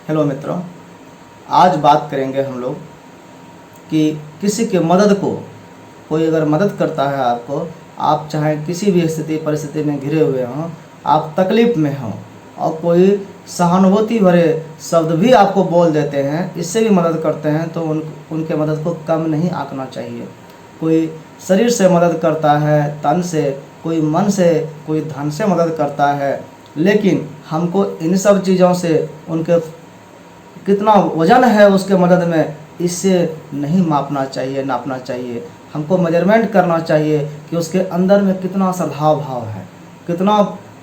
Hello मित्रों, आज बात करेंगे हम लोग कि किसी की मदद को, कोई अगर मदद करता है आपको, आप चाहे किसी भी स्थिति परिस्थिति में घिरे हुए हों, आप तकलीफ़ में हों और कोई सहानुभूति भरे शब्द भी आपको बोल देते हैं, इससे भी मदद करते हैं, तो उनके मदद को कम नहीं आंकना चाहिए। कोई शरीर से मदद करता है, तन से, कोई मन से, कोई धन से मदद करता है, लेकिन हमको इन सब चीज़ों से उनके कितना वजन है उसके मदद में, इससे नहीं मापना चाहिए, नापना चाहिए। हमको मेजरमेंट करना चाहिए कि उसके अंदर में कितना सद्भाव भाव है, कितना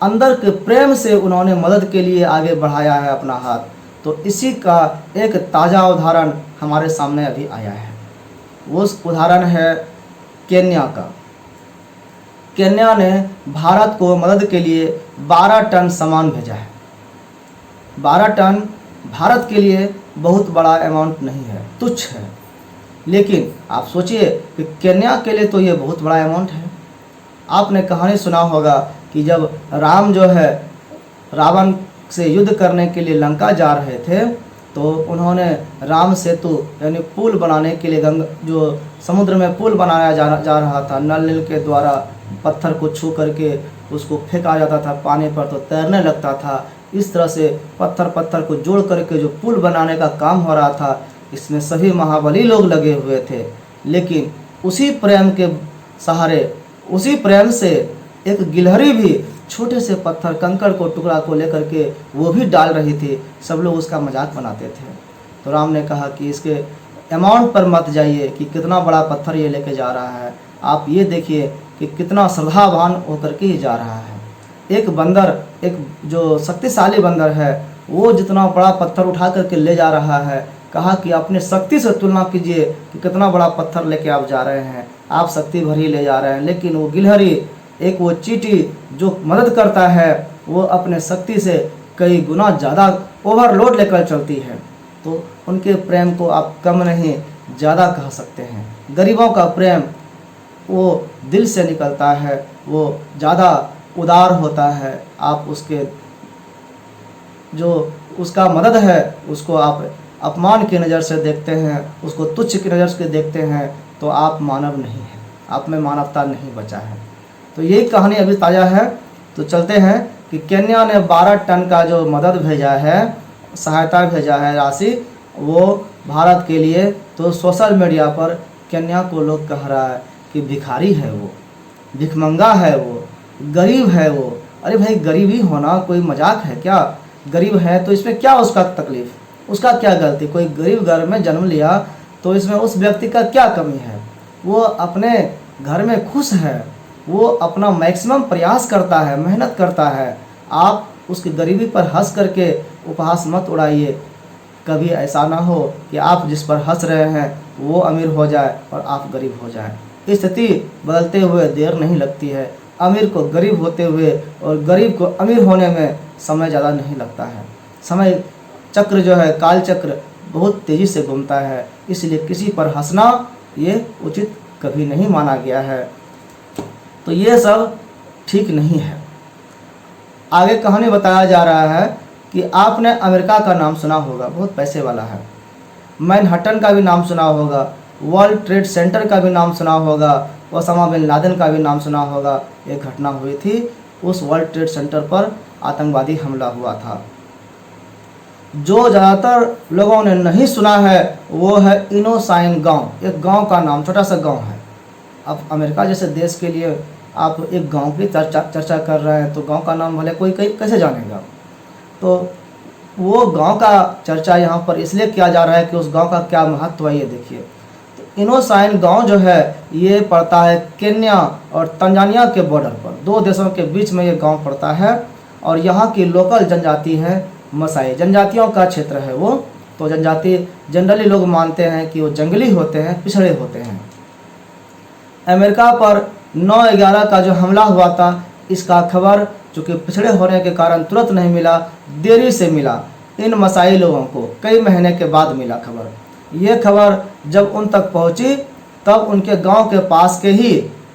अंदर के प्रेम से उन्होंने मदद के लिए आगे बढ़ाया है अपना हाथ। तो इसी का एक ताज़ा उदाहरण हमारे सामने अभी आया है। वो उदाहरण है केन्या का। केन्या ने भारत को मदद के लिए 12 टन सामान भेजा है। 12 टन भारत के लिए बहुत बड़ा अमाउंट नहीं है, तुच्छ है, लेकिन आप सोचिए कि केन्या के लिए तो ये बहुत बड़ा अमाउंट है। आपने कहानी सुना होगा कि जब राम जो है रावण से युद्ध करने के लिए लंका जा रहे थे, तो उन्होंने राम सेतु यानी पुल बनाने के लिए जो समुद्र में पुल बनाया जा रहा था, नल के द्वारा पत्थर को छू करके उसको फेंका जाता था पानी पर तो तैरने लगता था। इस तरह से पत्थर को जोड़ करके जो पुल बनाने का काम हो रहा था, इसमें सभी महाबली लोग लगे हुए थे। लेकिन उसी प्रेम के सहारे, उसी प्रेम से एक गिलहरी भी छोटे से पत्थर कंकड़ को टुकड़ा को लेकर के वो भी डाल रही थी। सब लोग उसका मजाक बनाते थे। तो राम ने कहा कि इसके अमाउंट पर मत जाइए कि कितना बड़ा पत्थर ये लेके जा रहा है, आप ये देखिए कि कितना श्रद्धावान होकर के ही जा रहा है। एक बंदर, एक जो शक्तिशाली बंदर है, वो जितना बड़ा पत्थर उठा करके ले जा रहा है, कहा कि अपने शक्ति से तुलना कीजिए कि कितना बड़ा पत्थर लेके आप जा रहे हैं, आप शक्ति भर ही ले जा रहे हैं। लेकिन वो गिलहरी, एक वो चींटी जो मदद करता है, वो अपने शक्ति से कई गुना ज़्यादा ओवरलोड लेकर चलती है। तो उनके प्रेम को आप कम नहीं ज़्यादा कह सकते हैं। गरीबों का प्रेम वो दिल से निकलता है, वो ज़्यादा उदार होता है। आप उसके जो उसका मदद है उसको आप अपमान की नज़र से देखते हैं, उसको तुच्छ की नज़र से देखते हैं, तो आप मानव नहीं हैं, आप में मानवता नहीं बचा है। तो यही कहानी अभी ताज़ा है। तो चलते हैं कि केन्या ने 12 टन का जो मदद भेजा है, सहायता भेजा है, राशि, वो भारत के लिए। तो सोशल मीडिया पर केन्या को लोग कह रहा है कि भिखारी है वो, भिखमंगा है वो, गरीब है वो। अरे भाई, गरीबी होना कोई मजाक है क्या? गरीब है तो इसमें क्या उसका तकलीफ़, उसका क्या गलती? कोई गरीब घर में जन्म लिया तो इसमें उस व्यक्ति का क्या कमी है? वो अपने घर में खुश है, वो अपना मैक्सिमम प्रयास करता है, मेहनत करता है। आप उसकी गरीबी पर हंस करके उपहास मत उड़ाइए। कभी ऐसा ना हो कि आप जिस पर हंस रहे हैं वो अमीर हो जाए और आप गरीब हो जाए। स्थिति बदलते हुए देर नहीं लगती है। अमीर को गरीब होते हुए और गरीब को अमीर होने में समय ज़्यादा नहीं लगता है। समय चक्र जो है, काल चक्र, बहुत तेज़ी से घूमता है। इसलिए किसी पर हंसना ये उचित कभी नहीं माना गया है। तो ये सब ठीक नहीं है। आगे कहानी बताया जा रहा है कि आपने अमेरिका का नाम सुना होगा, बहुत पैसे वाला है। मैनहट्टन का भी नाम सुना होगा, वर्ल्ड ट्रेड सेंटर का भी नाम सुना होगा, ओसामा बिन लादेन का भी नाम सुना होगा। एक घटना हुई थी, उस वर्ल्ड ट्रेड सेंटर पर आतंकवादी हमला हुआ था। जो ज़्यादातर लोगों ने नहीं सुना है वो है इनोसाइन गांव। एक गांव का नाम, छोटा सा गांव है। अब अमेरिका जैसे देश के लिए आप एक गांव की चर्चा कर रहे हैं, तो गांव का नाम भले कोई कैसे जानेगा। तो वो गांव का चर्चा यहाँ पर इसलिए किया जा रहा है कि उस गांव का क्या महत्व है, ये देखिए। तो इनोसाइन गांव जो है ये पड़ता है केन्या और तंजानिया के बॉर्डर पर, दो देशों के बीच में ये गांव पड़ता है। और यहाँ की लोकल जनजाति है मसाई, जनजातियों का क्षेत्र है वो। तो जनजाति जनरली लोग मानते हैं कि वो जंगली होते हैं, पिछड़े होते हैं। अमेरिका पर 9/11 का जो हमला हुआ था, इसका खबर चूँकि पिछड़े होने के कारण तुरंत नहीं मिला, देरी से मिला। इन मसाई लोगों को कई महीने के बाद मिला खबर। ये खबर जब उन तक पहुंची, तब उनके गांव के पास के ही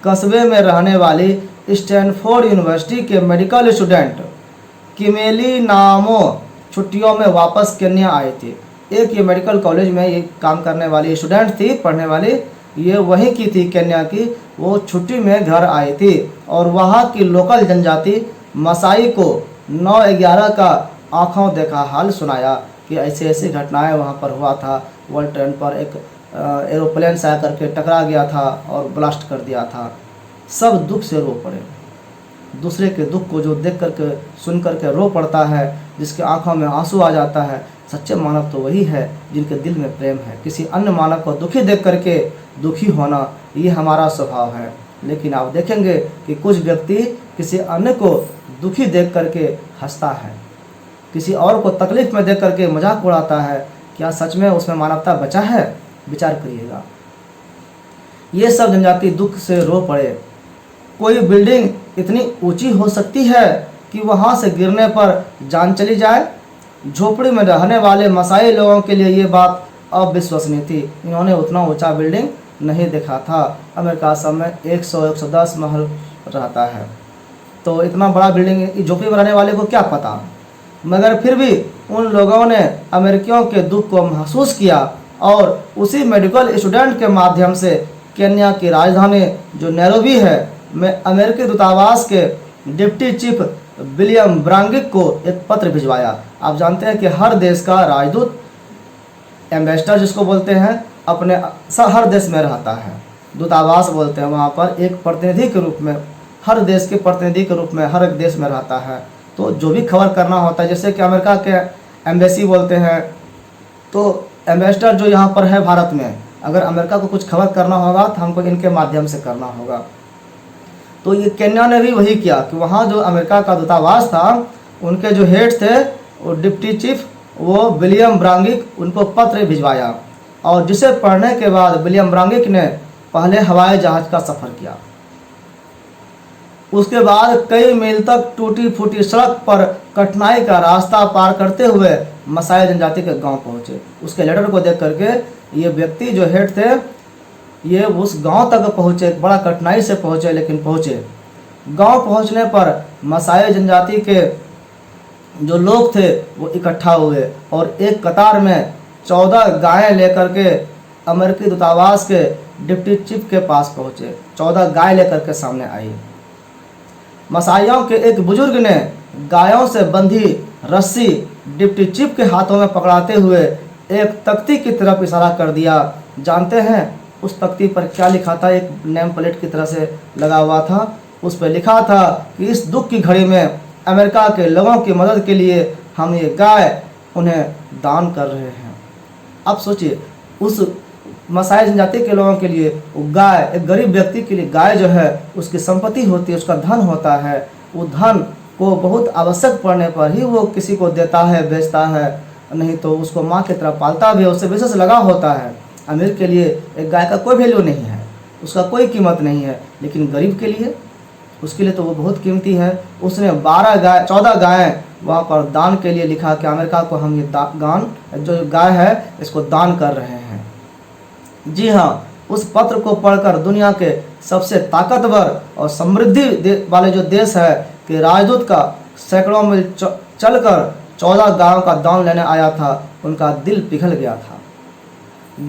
कस्बे में रहने वाली स्टैनफोर्ड यूनिवर्सिटी के मेडिकल स्टूडेंट किमेली नामो छुट्टियों में वापस केन्या आए थे। एक ये मेडिकल कॉलेज में ये काम करने वाली स्टूडेंट थी, पढ़ने वाली, ये वहीं की थी केन्या की। वो छुट्टी में घर आई थी और वहाँ की लोकल जनजाति मसाई को 9/11 का आँखों देखा हाल सुनाया कि ऐसे ऐसे घटनाएं वहाँ पर हुआ था। वर्ल्ड ट्रेड पर एक एरोप्लेन से आकर के टकरा गया था और ब्लास्ट कर दिया था। सब दुख से रो पड़े। दूसरे के दुख को जो देख करके सुन करके रो पड़ता है, जिसके आंखों में आंसू आ जाता है, सच्चे मानव तो वही है जिनके दिल में प्रेम है। किसी अन्य मानव को दुखी देख करके दुखी होना ये हमारा स्वभाव है। लेकिन आप देखेंगे कि कुछ व्यक्ति किसी अन्य को दुखी देख करके हंसता है, किसी और को तकलीफ में देख करके मजाक उड़ाता है। क्या सच में उसमें मानवता बचा है? विचार करिएगा। ये सब जनजाति दुख से रो पड़े। कोई बिल्डिंग इतनी ऊंची हो सकती है कि वहाँ से गिरने पर जान चली जाए? झोपड़ी में रहने वाले मसाई लोगों के लिए ये बात अविश्वसनीय थी। इन्होंने उतना ऊंचा बिल्डिंग नहीं देखा था। अमेरिका सब में 100-110 महल रहता है, तो इतना बड़ा बिल्डिंग झोपड़ी में रहने वाले को क्या पता। मगर फिर भी उन लोगों ने अमेरिकियों के दुख को महसूस किया और उसी मेडिकल स्टूडेंट के माध्यम से केन्या की राजधानी जो नैरोबी है में अमेरिकी दूतावास के डिप्टी चीफ विलियम ब्रांगिक को एक पत्र भिजवाया। आप जानते हैं कि हर देश का राजदूत, एम्बेसडर जिसको बोलते हैं, अपने हर देश में रहता है। दूतावास बोलते हैं, वहाँ पर एक प्रतिनिधि के रूप में, हर देश के प्रतिनिधि के रूप में हर एक देश में रहता है। तो जो भी खबर करना होता है, जैसे कि अमेरिका के एम्बेसी बोलते हैं, तो एम्बेसडर जो यहाँ पर है भारत में, अगर अमेरिका को कुछ खबर करना होगा तो हमको इनके माध्यम से करना होगा। तो ये केन्या ने भी वही किया कि वहाँ जो अमेरिका का दूतावास था, उनके जो हेड थे वो डिप्टी चीफ वो विलियम ब्रांगिक, उनको पत्र भिजवाया और जिसे पढ़ने के बाद विलियम ब्रांगिक ने पहले हवाई जहाज का सफ़र किया। उसके बाद कई मील तक टूटी फूटी सड़क पर कठिनाई का रास्ता पार करते हुए मसाई जनजाति के गांव पहुंचे। उसके लेटर को देख करके ये व्यक्ति जो हेड थे, ये उस गांव तक पहुंचे। बड़ा कठिनाई से पहुंचे, लेकिन पहुंचे। गांव पहुंचने पर मसाई जनजाति के जो लोग थे वो इकट्ठा हुए और एक कतार में 14 गायें लेकर के अमेरिकी दूतावास के डिप्टी चीफ के पास पहुंचे। 14 गाय लेकर के सामने आई। मसाइयों के एक बुजुर्ग ने गायों से बंधी रस्सी डिप्टी चीफ के हाथों में पकड़ाते हुए एक तख्ती की तरफ इशारा कर दिया। जानते हैं उस तख्ती पर क्या लिखा था? एक नेम प्लेट की तरह से लगा हुआ था। उस पर लिखा था कि इस दुख की घड़ी में अमेरिका के लोगों की मदद के लिए हम ये गाय उन्हें दान कर रहे हैं। अब सोचिए, उस मसाई जनजाति के लोगों के लिए वो गाय, एक गरीब व्यक्ति के लिए गाय जो है उसकी संपत्ति होती है, उसका धन होता है। वो धन को बहुत आवश्यक पड़ने पर ही वो किसी को देता है, बेचता है, नहीं तो उसको माँ की तरह पालता भी है, उससे विशेष लगाव होता है। अमीर के लिए एक गाय का कोई वैल्यू नहीं है, उसका कोई कीमत नहीं है, लेकिन गरीब के लिए, उसके लिए तो वो बहुत कीमती है। उसने 14 गायें वहाँ पर दान के लिए लिखा कि अमेरिका को हम ये जो गाय है इसको दान कर रहे हैं। जी हाँ, उस पत्र को पढ़कर दुनिया के सबसे ताकतवर और समृद्धि वाले जो देश है कि राजदूत का सैकड़ों मील चलकर 14 गायों का दान लेने आया था, उनका दिल पिघल गया था।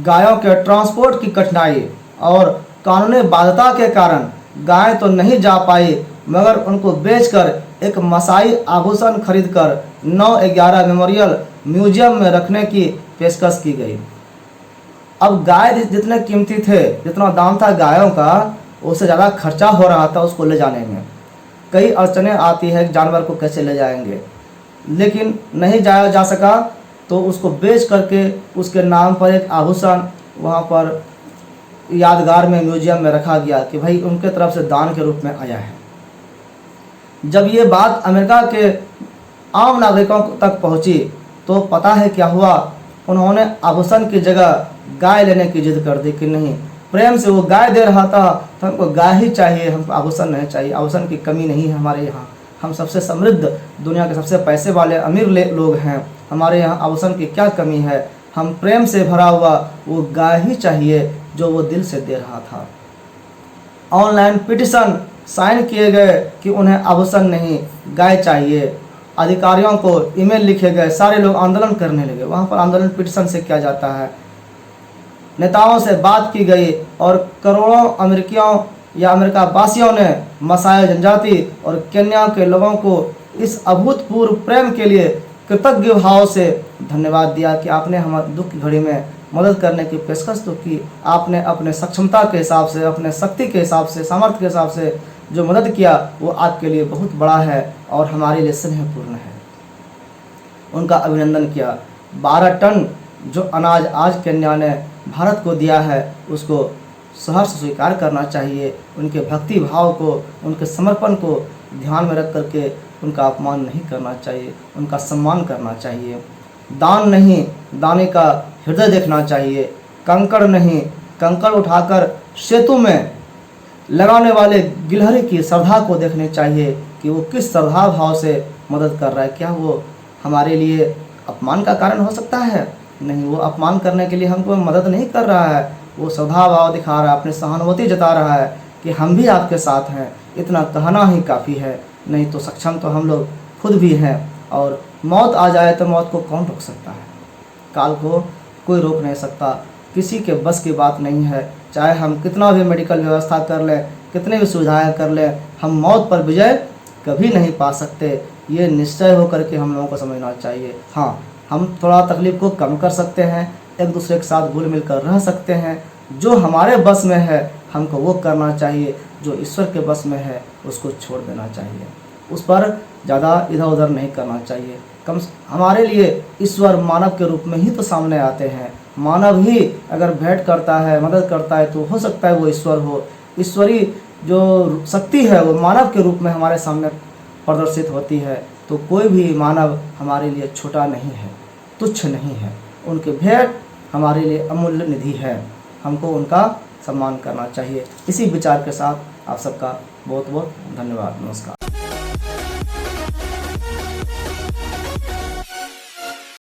गायों के ट्रांसपोर्ट की कठिनाई और कानूनी बाध्यता के कारण गाय तो नहीं जा पाई, मगर उनको बेचकर एक मसाई आभूषण खरीदकर 9/11 मेमोरियल म्यूजियम में रखने की पेशकश की गई। अब गाय जितने कीमती थे, जितना दाम था गायों का, उससे ज़्यादा खर्चा हो रहा था उसको ले जाने में। कई अड़चनें आती है, जानवर को कैसे ले जाएंगे, लेकिन नहीं जाया जा सका तो उसको बेच करके उसके नाम पर एक आभूषण वहाँ पर यादगार में म्यूजियम में रखा गया कि भाई उनके तरफ से दान के रूप में आया है। जब ये बात अमेरिका के आम नागरिकों तक पहुँची तो पता है क्या हुआ? उन्होंने आभूषण की जगह गाय लेने की जिद कर दी कि नहीं, प्रेम से वो गाय दे रहा था तो हमको गाय ही चाहिए, हमको आभूषण नहीं चाहिए। आभूषण की कमी नहीं है हमारे यहाँ, हम सबसे समृद्ध, दुनिया के सबसे पैसे वाले अमीर लोग हैं, हमारे यहाँ आभूषण की क्या कमी है? हम प्रेम से भरा हुआ वो गाय ही चाहिए जो वो दिल से दे रहा था। ऑनलाइन पिटिशन साइन किए गए कि उन्हें आभूषण नहीं, गाय चाहिए। अधिकारियों को ईमेल लिखे गए, सारे लोग आंदोलन करने लगे। वहाँ पर आंदोलन पिटीशन से किया जाता है। नेताओं से बात की गई और करोड़ों अमेरिकियों या अमेरिका वासियों ने मसाई जनजाति और केन्या के लोगों को इस अभूतपूर्व प्रेम के लिए कृतज्ञ भाव से धन्यवाद दिया कि आपने हमारे दुख की घड़ी में मदद करने की पेशकश तो की। आपने अपने सक्षमता के हिसाब से, अपने शक्ति के हिसाब से, सामर्थ्य के हिसाब से जो मदद किया वो आपके लिए बहुत बड़ा है और हमारे लिए स्नेहपूर्ण है। उनका अभिनंदन किया। 12 टन जो अनाज आज केन्या ने भारत को दिया है उसको सहर्ष स्वीकार करना चाहिए। उनके भक्ति भाव को, उनके समर्पण को ध्यान में रख करके उनका अपमान नहीं करना चाहिए, उनका सम्मान करना चाहिए। दान नहीं, दानी का हृदय देखना चाहिए। कंकड़ नहीं, कंकड़ उठाकर सेतु में लगाने वाले गिलहरी की श्रद्धा को देखने चाहिए कि वो किस श्रद्धा भाव से मदद कर रहा है। क्या वो हमारे लिए अपमान का कारण हो सकता है? नहीं, वो अपमान करने के लिए हमको मदद नहीं कर रहा है, वो श्रद्धा भाव दिखा रहा है, अपनी सहानुभूति जता रहा है कि हम भी आपके साथ हैं। इतना कहना ही काफ़ी है, नहीं तो सक्षम तो हम लोग खुद भी हैं। और मौत आ जाए तो मौत को कौन रोक सकता है? काल को कोई रोक नहीं सकता, किसी के बस की बात नहीं है। चाहे हम कितना भी मेडिकल व्यवस्था कर लें, कितने भी सुविधाएं कर लें, हम मौत पर विजय कभी नहीं पा सकते। ये निश्चय होकर के हम लोगों को समझना चाहिए। हाँ, हम थोड़ा तकलीफ को कम कर सकते हैं, एक दूसरे के साथ घुल मिल कर रह सकते हैं। जो हमारे बस में है हमको वो करना चाहिए, जो ईश्वर के बस में है उसको छोड़ देना चाहिए, उस पर ज़्यादा इधर उधर नहीं करना चाहिए। हमारे लिए ईश्वर मानव के रूप में ही तो सामने आते हैं। मानव ही अगर भेंट करता है, मदद करता है तो हो सकता है वो ईश्वर हो। ईश्वरी जो शक्ति है वो मानव के रूप में हमारे सामने प्रदर्शित होती है। तो कोई भी मानव हमारे लिए छोटा नहीं है, तुच्छ नहीं है। उनके भेंट हमारे लिए अमूल्य निधि है, हमको उनका सम्मान करना चाहिए। इसी विचार के साथ आप सबका बहुत बहुत धन्यवाद। नमस्कार।